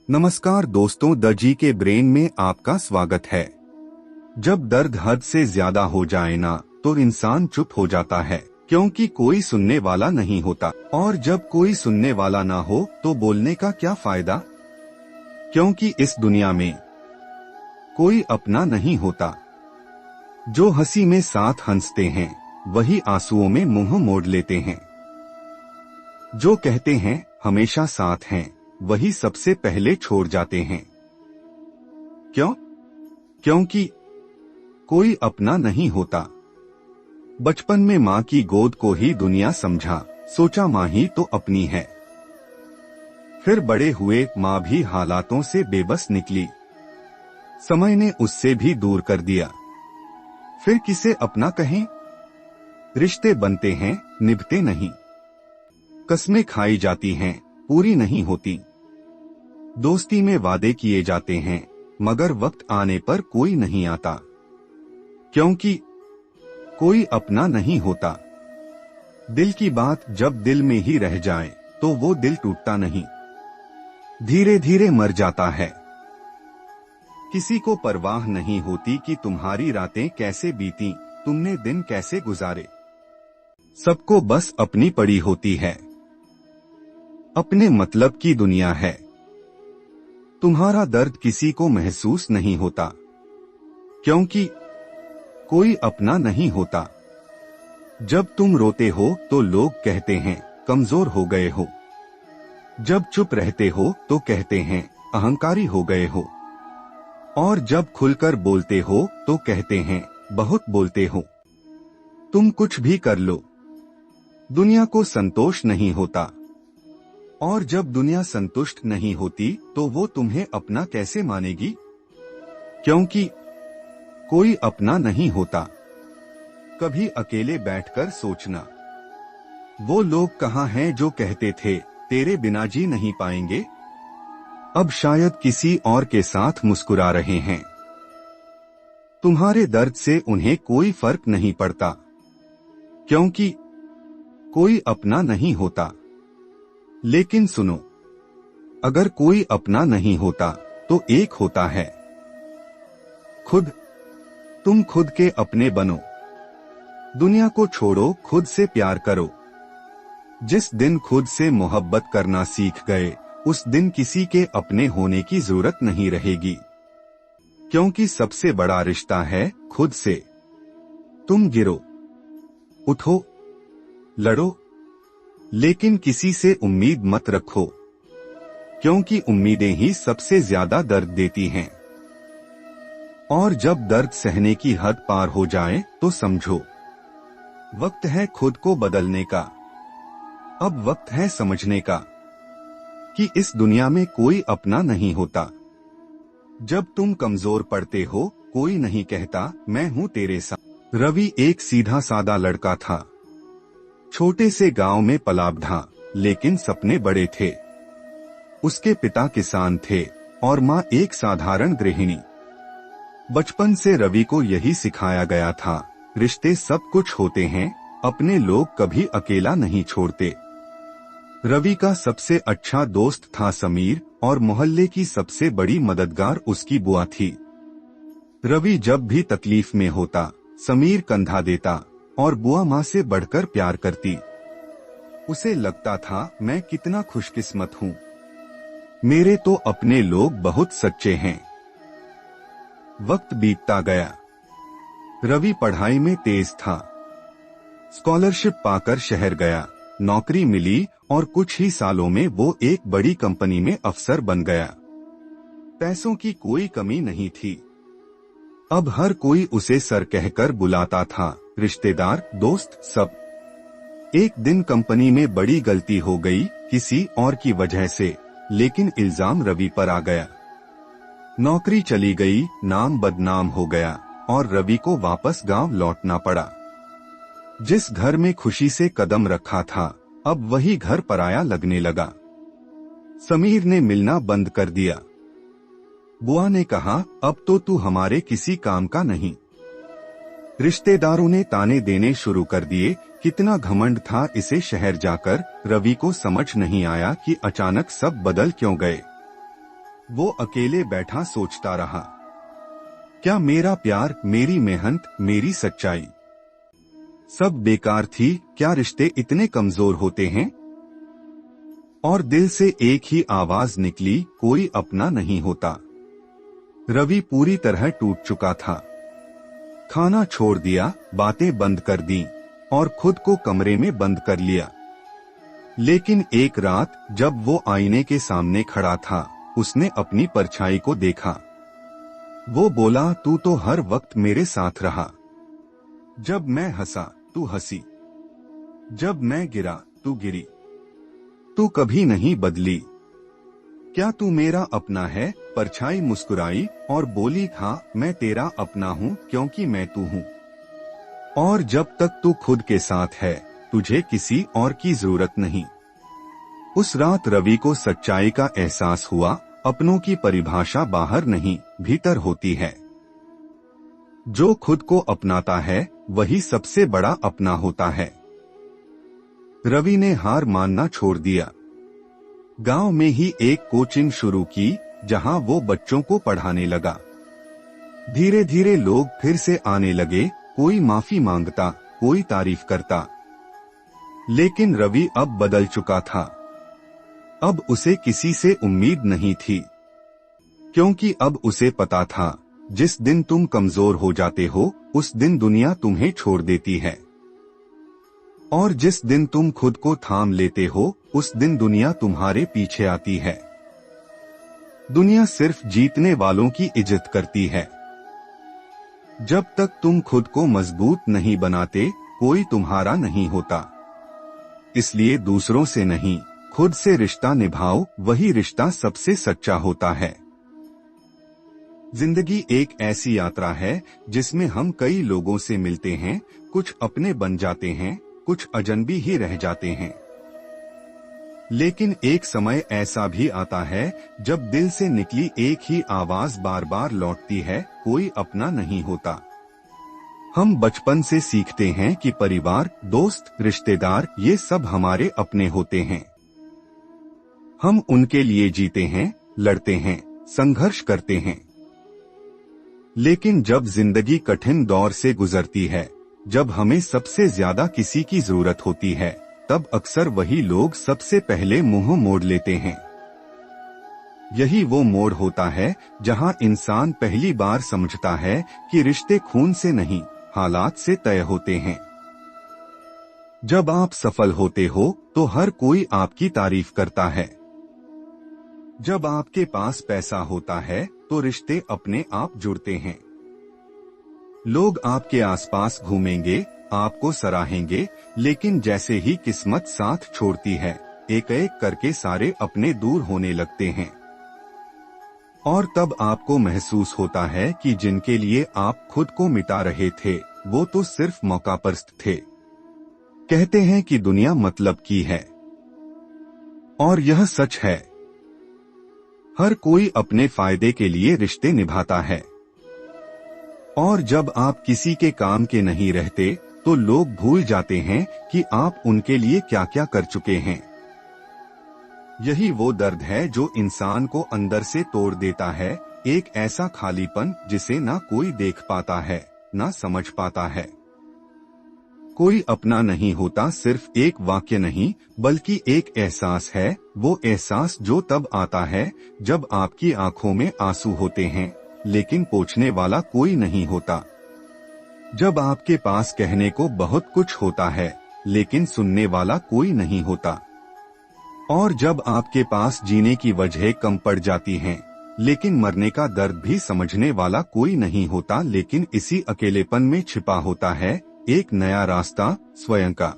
नमस्कार दोस्तों, द जी के ब्रेन में आपका स्वागत है। जब दर्द हद से ज्यादा हो जाए ना तो इंसान चुप हो जाता है, क्योंकि कोई सुनने वाला नहीं होता। और जब कोई सुनने वाला ना हो तो बोलने का क्या फायदा, क्योंकि इस दुनिया में कोई अपना नहीं होता। जो हंसी में साथ हंसते हैं वही आंसुओं में मुंह मोड़ लेते हैं। जो कहते हैं हमेशा साथ हैं वही सबसे पहले छोड़ जाते हैं। क्यों? क्योंकि कोई अपना नहीं होता। बचपन में माँ की गोद को ही दुनिया समझा, सोचा माँ ही तो अपनी है। फिर बड़े हुए माँ भी हालातों से बेबस निकली, समय ने उससे भी दूर कर दिया। फिर किसे अपना कहें? रिश्ते बनते हैं, निभते नहीं। कस्में खाई जाती हैं, पूरी नहीं होती। दोस्ती में वादे किए जाते हैं, मगर वक्त आने पर कोई नहीं आता, क्योंकि कोई अपना नहीं होता। दिल की बात जब दिल में ही रह जाए तो वो दिल टूटता नहीं, धीरे धीरे मर जाता है। किसी को परवाह नहीं होती कि तुम्हारी रातें कैसे बीती, तुमने दिन कैसे गुजारे। सबको बस अपनी पड़ी होती है, अपने मतलब की दुनिया है। तुम्हारा दर्द किसी को महसूस नहीं होता, क्योंकि कोई अपना नहीं होता। जब तुम रोते हो तो लोग कहते हैं कमजोर हो गए हो। जब चुप रहते हो तो कहते हैं अहंकारी हो गए हो। और जब खुलकर बोलते हो तो कहते हैं बहुत बोलते हो। तुम कुछ भी कर लो, दुनिया को संतोष नहीं होता। और जब दुनिया संतुष्ट नहीं होती तो वो तुम्हें अपना कैसे मानेगी, क्योंकि कोई अपना नहीं होता। कभी अकेले बैठकर सोचना, वो लोग कहाँ हैं जो कहते थे तेरे बिना जी नहीं पाएंगे, अब शायद किसी और के साथ मुस्कुरा रहे हैं। तुम्हारे दर्द से उन्हें कोई फर्क नहीं पड़ता, क्योंकि कोई अपना नहीं होता। लेकिन सुनो, अगर कोई अपना नहीं होता तो एक होता है खुद। तुम खुद के अपने बनो, दुनिया को छोड़ो, खुद से प्यार करो। जिस दिन खुद से मोहब्बत करना सीख गए उस दिन किसी के अपने होने की जरूरत नहीं रहेगी, क्योंकि सबसे बड़ा रिश्ता है खुद से। तुम गिरो, उठो, लड़ो, लेकिन किसी से उम्मीद मत रखो, क्योंकि उम्मीदें ही सबसे ज्यादा दर्द देती हैं। और जब दर्द सहने की हद पार हो जाए तो समझो वक्त है खुद को बदलने का। अब वक्त है समझने का कि इस दुनिया में कोई अपना नहीं होता। जब तुम कमजोर पड़ते हो कोई नहीं कहता मैं हूं तेरे साथ। रवि एक सीधा सादा लड़का था, छोटे से गांव में पला बढ़ा, लेकिन सपने बड़े थे। उसके पिता किसान थे और माँ एक साधारण गृहिणी। बचपन से रवि को यही सिखाया गया था, रिश्ते सब कुछ होते हैं, अपने लोग कभी अकेला नहीं छोड़ते। रवि का सबसे अच्छा दोस्त था समीर, और मोहल्ले की सबसे बड़ी मददगार उसकी बुआ थी। रवि जब भी तकलीफ में होता समीर कंधा देता और बुआ माँ से बढ़कर प्यार करती। उसे लगता था मैं कितना खुशकिस्मत हूँ, मेरे तो अपने लोग बहुत सच्चे हैं। वक्त बीतता गया, रवि पढ़ाई में तेज था। स्कॉलरशिप पाकर शहर गया, नौकरी मिली और कुछ ही सालों में वो एक बड़ी कंपनी में अफसर बन गया। पैसों की कोई कमी नहीं थी। अब हर कोई उसे सर कहकर बुलाता था, रिश्तेदार, दोस्त सब। एक दिन कंपनी में बड़ी गलती हो गई किसी और की वजह से, लेकिन इल्जाम रवि पर आ गया। नौकरी चली गई, नाम बदनाम हो गया और रवि को वापस गांव लौटना पड़ा। जिस घर में खुशी से कदम रखा था अब वही घर पराया लगने लगा। समीर ने मिलना बंद कर दिया। बुआ ने कहा अब तो तू हमारे किसी काम का नहीं। रिश्तेदारों ने ताने देने शुरू कर दिए। कितना घमंड था इसे शहर जाकर, रवि को समझ नहीं आया कि अचानक सब बदल क्यों गए। वो अकेले बैठा सोचता रहा, क्या मेरा प्यार, मेरी मेहनत, मेरी सच्चाई सब बेकार थी? क्या रिश्ते इतने कमजोर होते हैं? और दिल से एक ही आवाज निकली, कोई अपना नहीं होता। रवि पूरी तरह टूट चुका था। खाना छोड़ दिया, बातें बंद कर दी और खुद को कमरे में बंद कर लिया। लेकिन एक रात जब वो आईने के सामने खड़ा था, उसने अपनी परछाई को देखा। वो बोला, तू तो हर वक्त मेरे साथ रहा। जब मैं हंसा तू हंसी, जब मैं गिरा तू गिरी, तू कभी नहीं बदली। क्या तू मेरा अपना है? परछाई मुस्कुराई और बोली, हाँ मैं तेरा अपना हूँ, क्योंकि मैं तू हूँ। और जब तक तू खुद के साथ है, तुझे किसी और की जरूरत नहीं। उस रात रवि को सच्चाई का एहसास हुआ। अपनों की परिभाषा बाहर नहीं, भीतर होती है। जो खुद को अपनाता है, वही सबसे बड़ा अपना होता है। रवि ने हार मानना छोड़ दिया। गांव में ही एक कोचिंग शुरू की, जहां वो बच्चों को पढ़ाने लगा। धीरे धीरे लोग फिर से आने लगे, कोई माफी मांगता, कोई तारीफ करता। लेकिन रवि अब बदल चुका था। अब उसे किसी से उम्मीद नहीं थी, क्योंकि अब उसे पता था, जिस दिन तुम कमजोर हो जाते हो, उस दिन दुनिया तुम्हें छोड़ देती है। और जिस दिन तुम खुद को थाम लेते हो, उस दिन दुनिया तुम्हारे पीछे आती है। दुनिया सिर्फ जीतने वालों की इज्जत करती है। जब तक तुम खुद को मजबूत नहीं बनाते, कोई तुम्हारा नहीं होता। इसलिए दूसरों से नहीं, खुद से रिश्ता निभाओ, वही रिश्ता सबसे सच्चा होता है। जिंदगी एक ऐसी यात्रा है जिसमें हम कई लोगों से मिलते हैं, कुछ अपने बन जाते हैं, कुछ अजनबी ही रह जाते हैं। लेकिन एक समय ऐसा भी आता है जब दिल से निकली एक ही आवाज बार बार लौटती है, कोई अपना नहीं होता। हम बचपन से सीखते हैं कि परिवार, दोस्त, रिश्तेदार, ये सब हमारे अपने होते हैं। हम उनके लिए जीते हैं, लड़ते हैं, संघर्ष करते हैं। लेकिन जब जिंदगी कठिन दौर से गुजरती है, जब हमें सबसे ज्यादा किसी की जरूरत होती है, तब अक्सर वही लोग सबसे पहले मुंह मोड़ लेते हैं। यही वो मोड़ होता है जहां इंसान पहली बार समझता है कि रिश्ते खून से नहीं, हालात से तय होते हैं। जब आप सफल होते हो तो हर कोई आपकी तारीफ करता है। जब आपके पास पैसा होता है तो रिश्ते अपने आप जुड़ते हैं। लोग आपके आसपास घूमेंगे, आपको सराहेंगे, लेकिन जैसे ही किस्मत साथ छोड़ती है, एक एक करके सारे अपने दूर होने लगते हैं। और तब आपको महसूस होता है कि जिनके लिए आप खुद को मिटा रहे थे, वो तो सिर्फ मौकापरस्त थे। कहते हैं कि दुनिया मतलब की है, और यह सच है। हर कोई अपने फायदे के लिए रिश्ते निभाता है, और जब आप किसी के काम के नहीं रहते, तो लोग भूल जाते हैं कि आप उनके लिए क्या क्या कर चुके हैं। यही वो दर्द है जो इंसान को अंदर से तोड़ देता है, एक ऐसा खालीपन जिसे ना कोई देख पाता है, ना समझ पाता है। कोई अपना नहीं होता सिर्फ एक वाक्य नहीं, बल्कि एक एहसास है। वो एहसास जो तब आता है जब आपकी आंखों में आंसू होते हैं, लेकिन पोंछने वाला कोई नहीं होता। जब आपके पास कहने को बहुत कुछ होता है, लेकिन सुनने वाला कोई नहीं होता। और जब आपके पास जीने की वजह कम पड़ जाती हैं, लेकिन मरने का दर्द भी समझने वाला कोई नहीं होता। लेकिन इसी अकेलेपन में छिपा होता है एक नया रास्ता, स्वयं का।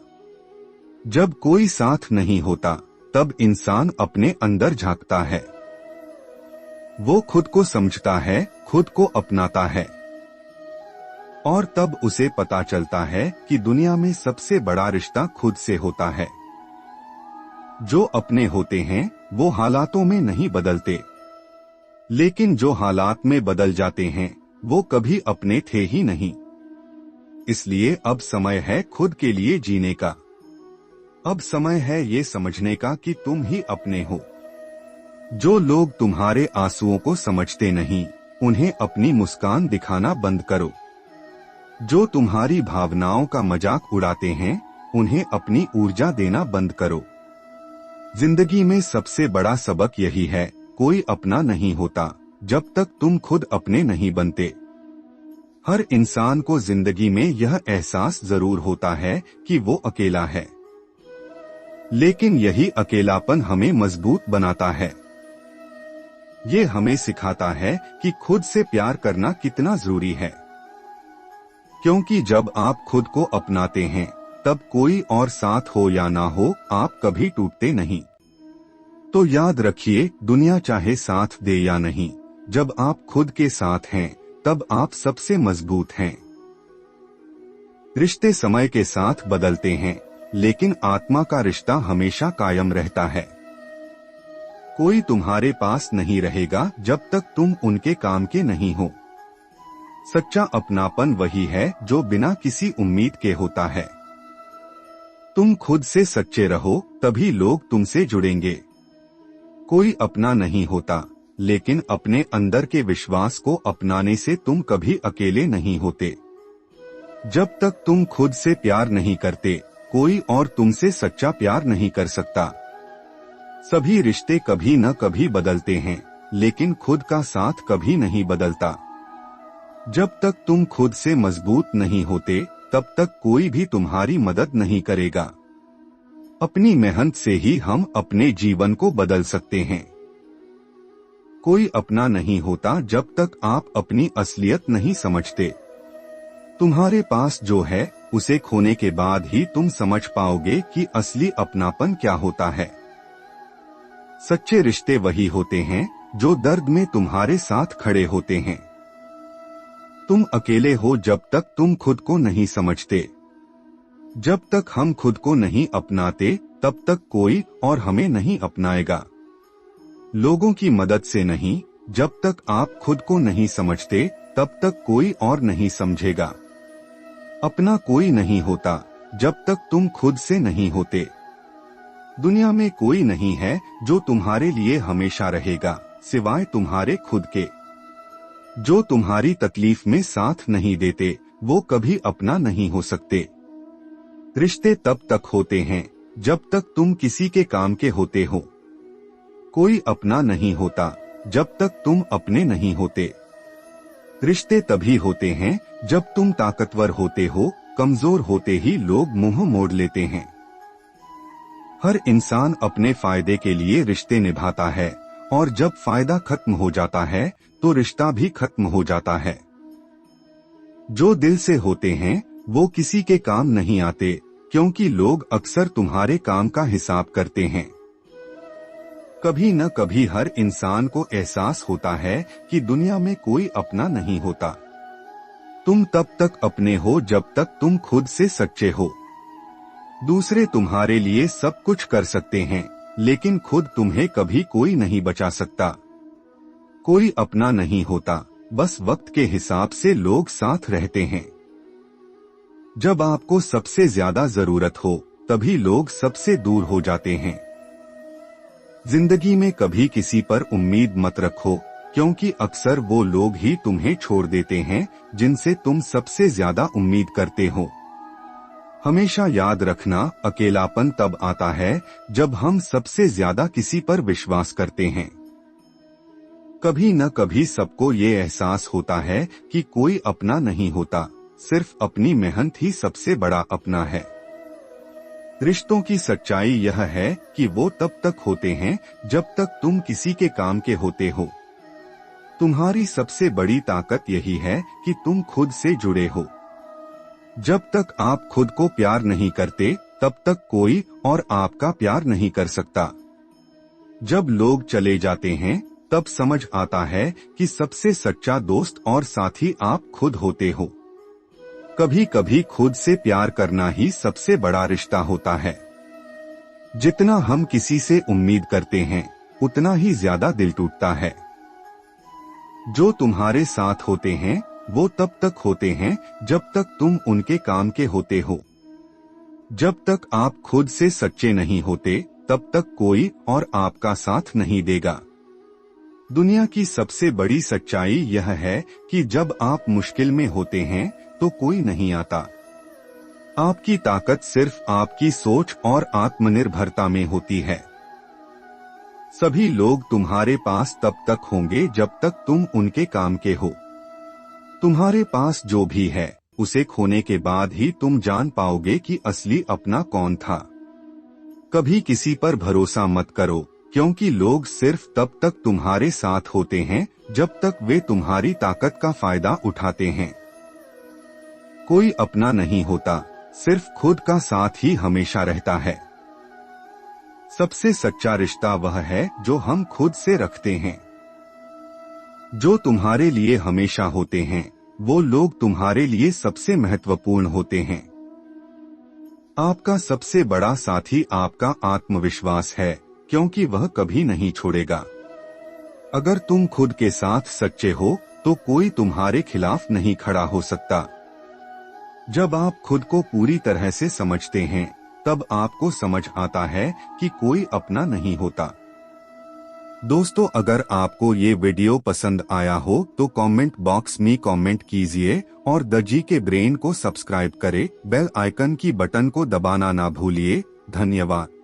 जब कोई साथ नहीं होता, तब इंसान अपने अंदर झांकता है। वो खुद को समझता है, खुद को अपनाता है, और तब उसे पता चलता है कि दुनिया में सबसे बड़ा रिश्ता खुद से होता है। जो अपने होते हैं वो हालातों में नहीं बदलते, लेकिन जो हालात में बदल जाते हैं वो कभी अपने थे ही नहीं। इसलिए अब समय है खुद के लिए जीने का। अब समय है ये समझने का कि तुम ही अपने हो। जो लोग तुम्हारे आंसुओं को समझते नहीं, उन्हें अपनी मुस्कान दिखाना बंद करो। जो तुम्हारी भावनाओं का मजाक उड़ाते हैं, उन्हें अपनी ऊर्जा देना बंद करो। जिंदगी में सबसे बड़ा सबक यही है, कोई अपना नहीं होता जब तक तुम खुद अपने नहीं बनते। हर इंसान को जिंदगी में यह एहसास जरूर होता है कि वो अकेला है, लेकिन यही अकेलापन हमें मजबूत बनाता है। ये हमें सिखाता है कि खुद से प्यार करना कितना जरूरी है, क्योंकि जब आप खुद को अपनाते हैं, तब कोई और साथ हो या ना हो, आप कभी टूटते नहीं। तो याद रखिए, दुनिया चाहे साथ दे या नहीं, जब आप खुद के साथ हैं, तब आप सबसे मजबूत हैं। रिश्ते समय के साथ बदलते हैं, लेकिन आत्मा का रिश्ता हमेशा कायम रहता है। कोई तुम्हारे पास नहीं रहेगा जब तक तुम उनके काम के नहीं हो। सच्चा अपनापन वही है जो बिना किसी उम्मीद के होता है। तुम खुद से सच्चे रहो, तभी लोग तुमसे जुड़ेंगे। कोई अपना नहीं होता, लेकिन अपने अंदर के विश्वास को अपनाने से तुम कभी अकेले नहीं होते। जब तक तुम खुद से प्यार नहीं करते, कोई और तुमसे सच्चा प्यार नहीं कर सकता। सभी रिश्ते कभी न कभी बदलते हैं, लेकिन खुद का साथ कभी नहीं बदलता। जब तक तुम खुद से मजबूत नहीं होते, तब तक कोई भी तुम्हारी मदद नहीं करेगा। अपनी मेहनत से ही हम अपने जीवन को बदल सकते हैं। कोई अपना नहीं होता जब तक आप अपनी असलियत नहीं समझते। तुम्हारे पास जो है, उसे खोने के बाद ही तुम समझ पाओगे कि असली अपनापन क्या होता है। सच्चे रिश्ते वही होते हैं जो दर्द में तुम्हारे साथ खड़े होते हैं। तुम अकेले हो जब तक तुम खुद को नहीं समझते। जब तक हम खुद को नहीं अपनाते, तब तक कोई और हमें नहीं अपनाएगा। लोगों की मदद से नहीं, जब तक आप खुद को नहीं समझते, तब तक कोई और नहीं समझेगा। अपना कोई नहीं होता जब तक तुम खुद से नहीं होते। दुनिया में कोई नहीं है जो तुम्हारे लिए हमेशा रहेगा, सिवाय तुम्हारे खुद के। जो तुम्हारी तकलीफ में साथ नहीं देते, वो कभी अपना नहीं हो सकते। रिश्ते तब तक होते हैं जब तक तुम किसी के काम के होते हो। कोई अपना नहीं होता जब तक तुम अपने नहीं होते। रिश्ते तभी होते हैं जब तुम ताकतवर होते हो, कमजोर होते ही लोग मुंह मोड़ लेते हैं। हर इंसान अपने फायदे के लिए रिश्ते निभाता है, और जब फायदा खत्म हो जाता है, तो रिश्ता भी खत्म हो जाता है। जो दिल से होते हैं, वो किसी के काम नहीं आते, क्योंकि लोग अक्सर तुम्हारे काम का हिसाब करते हैं। कभी न कभी हर इंसान को एहसास होता है कि दुनिया में कोई अपना नहीं होता। तुम तब तक अपने हो जब तक तुम खुद से सच्चे हो। दूसरे तुम्हारे लिए सब कुछ कर सकते हैं, लेकिन खुद तुम्हें कभी कोई नहीं बचा सकता। कोई अपना नहीं होता, बस वक्त के हिसाब से लोग साथ रहते हैं। जब आपको सबसे ज्यादा जरूरत हो, तभी लोग सबसे दूर हो जाते हैं। जिंदगी में कभी किसी पर उम्मीद मत रखो, क्योंकि अक्सर वो लोग ही तुम्हें छोड़ देते हैं जिनसे तुम सबसे ज्यादा उम्मीद करते हो। हमेशा याद रखना, अकेलापन तब आता है जब हम सबसे ज्यादा किसी पर विश्वास करते हैं। कभी न कभी सबको ये एहसास होता है कि कोई अपना नहीं होता, सिर्फ अपनी मेहनत ही सबसे बड़ा अपना है। रिश्तों की सच्चाई यह है कि वो तब तक होते हैं जब तक तुम किसी के काम के होते हो। तुम्हारी सबसे बड़ी ताकत यही है कि तुम खुद से जुड़े हो। जब तक आप खुद को प्यार नहीं करते, तब तक कोई और आपका प्यार नहीं कर सकता। जब लोग चले जाते हैं, तब समझ आता है कि सबसे सच्चा दोस्त और साथी आप खुद होते हो। कभी कभी खुद से प्यार करना ही सबसे बड़ा रिश्ता होता है। जितना हम किसी से उम्मीद करते हैं, उतना ही ज्यादा दिल टूटता है। जो तुम्हारे साथ होते हैं, वो तब तक होते हैं जब तक तुम उनके काम के होते हो। जब तक आप खुद से सच्चे नहीं होते, तब तक कोई और आपका साथ नहीं देगा। दुनिया की सबसे बड़ी सच्चाई यह है कि जब आप मुश्किल में होते हैं तो कोई नहीं आता। आपकी ताकत सिर्फ आपकी सोच और आत्मनिर्भरता में होती है। सभी लोग तुम्हारे पास तब तक होंगे जब तक तुम उनके काम के हो। तुम्हारे पास जो भी है उसे खोने के बाद ही तुम जान पाओगे कि असली अपना कौन था। कभी किसी पर भरोसा मत करो, क्योंकि लोग सिर्फ तब तक तुम्हारे साथ होते हैं जब तक वे तुम्हारी ताकत का फायदा उठाते हैं। कोई अपना नहीं होता, सिर्फ खुद का साथ ही हमेशा रहता है। सबसे सच्चा रिश्ता वह है जो हम खुद से रखते हैं। जो तुम्हारे लिए हमेशा होते हैं वो लोग तुम्हारे लिए सबसे महत्वपूर्ण होते हैं। आपका सबसे बड़ा साथी आपका आत्मविश्वास है, क्योंकि वह कभी नहीं छोड़ेगा। अगर तुम खुद के साथ सच्चे हो तो कोई तुम्हारे खिलाफ नहीं खड़ा हो सकता। जब आप खुद को पूरी तरह से समझते हैं तब आपको समझ आता है कि कोई अपना नहीं होता। दोस्तों, अगर आपको ये वीडियो पसंद आया हो तो कमेंट बॉक्स में कमेंट कीजिए और द जी के ब्रेन को सब्सक्राइब करें। बेल आइकन की बटन को दबाना ना भूलिए। धन्यवाद।